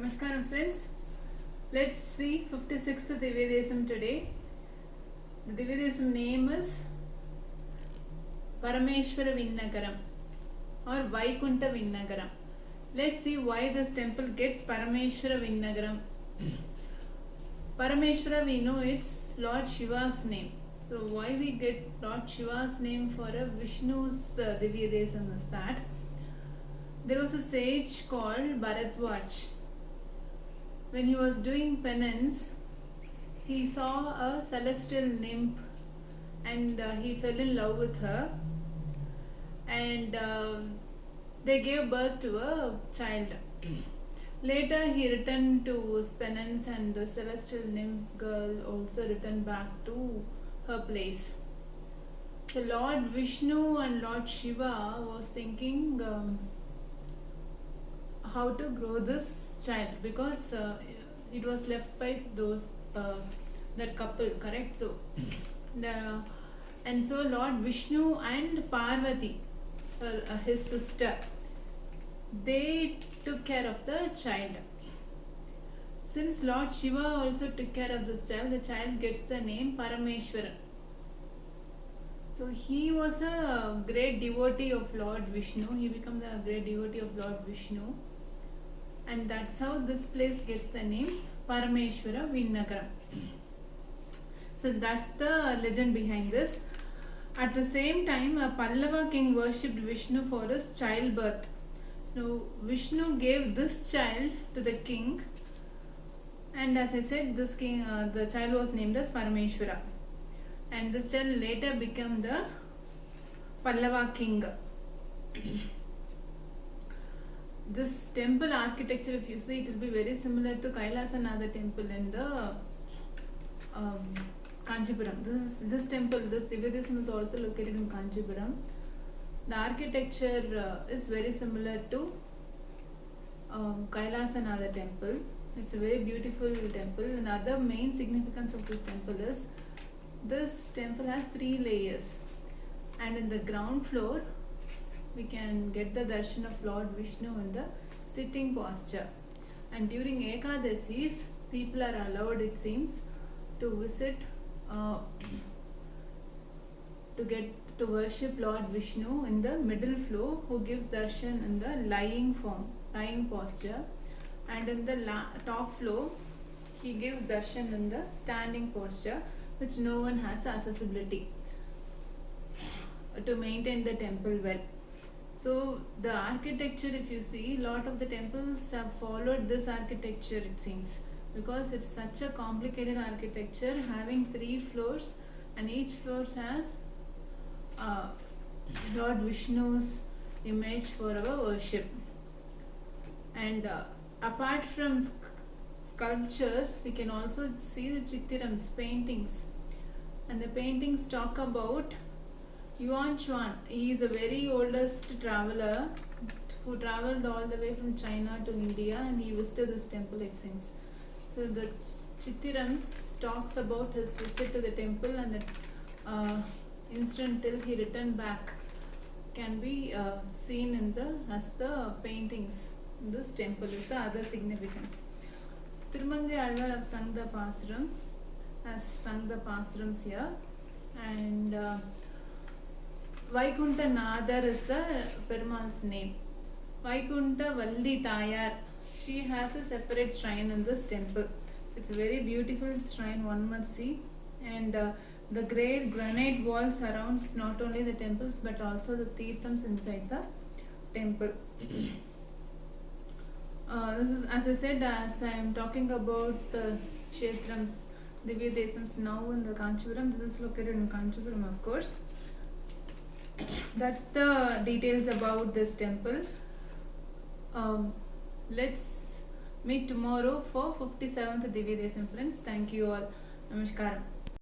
Namaskaram friends. Let's see 56th Divya Desam today. The Divya Desam name is Parameshwara Vinnagaram or Vaikunta Vinnagaram. Let's see why this temple gets Parameshwara Vinnagaram. Parameshwara, we know it's Lord Shiva's name. So why we get Lord Shiva's name for a Vishnu's Divya Desam is that there was a sage called Bharadwaj. When he was doing penance, he saw a celestial nymph and he fell in love with her, and they gave birth to a child. Later he returned to his penance and the celestial nymph girl also returned back to her place. The Lord Vishnu and Lord Shiva was thinking how to grow this child, because it was left by those that couple, correct? So so Lord Vishnu and Parvati, his sister, they took care of the child. Since Lord Shiva also took care of this child, the child gets the name Parameshwara. So he was a great devotee of Lord Vishnu. He became the great devotee of Lord Vishnu. And that's how this place gets the name Parameshwara Vinnagaram. So that's the legend behind this. At the same time, a Pallava king worshipped Vishnu for his childbirth. So Vishnu gave this child to the king, and as I said, this king, the child was named as Parameshwara, and this child later became the Pallava king. This temple architecture, if you see, it will be very similar to Kailasanatha temple in the Kanchipuram. This temple, this Divya Desam is also located in Kanchipuram. The architecture is very similar to Kailasanatha temple. It's a very beautiful temple. Another main significance of this temple is this temple has 3 layers, and in the ground floor we can get the darshan of Lord Vishnu in the sitting posture, and during Ekadasis people are allowed, it seems, to visit to worship Lord Vishnu in the middle floor, who gives darshan in the lying posture, and in the top floor he gives darshan in the standing posture, which no one has accessibility to maintain the temple well. So the architecture, if you see, lot of the temples have followed this architecture, it seems, because it's such a complicated architecture, having 3 floors, and each floor has Lord Vishnu's image for our worship. And apart from sculptures, we can also see the Chittirams, paintings, and the paintings talk about Yuan Chuan. He is a very oldest traveler who traveled all the way from China to India, and he visited this temple, it seems. So the Chittirams talks about his visit to the temple, and the instant till he returned back can be seen in as the paintings in this temple. Is the other significance. Tirumangai Alvar have sung the Pasuram, has sung the Pasurams here, and Vaikunta Nadar is the Perumal's name. Vaikunta Valli Tayar, she has a separate shrine in this temple. So it's a very beautiful shrine, one must see. And the great granite wall surrounds not only the temples but also the tirthams inside the temple. This is, as I said, as I am talking about the Kshetrams, Divya Desams now in the Kanchipuram. This is located in Kanchipuram, of course. That's the details about this temple. Let's meet tomorrow for 57th Divya Desam, friends. Thank you all. Namaskaram.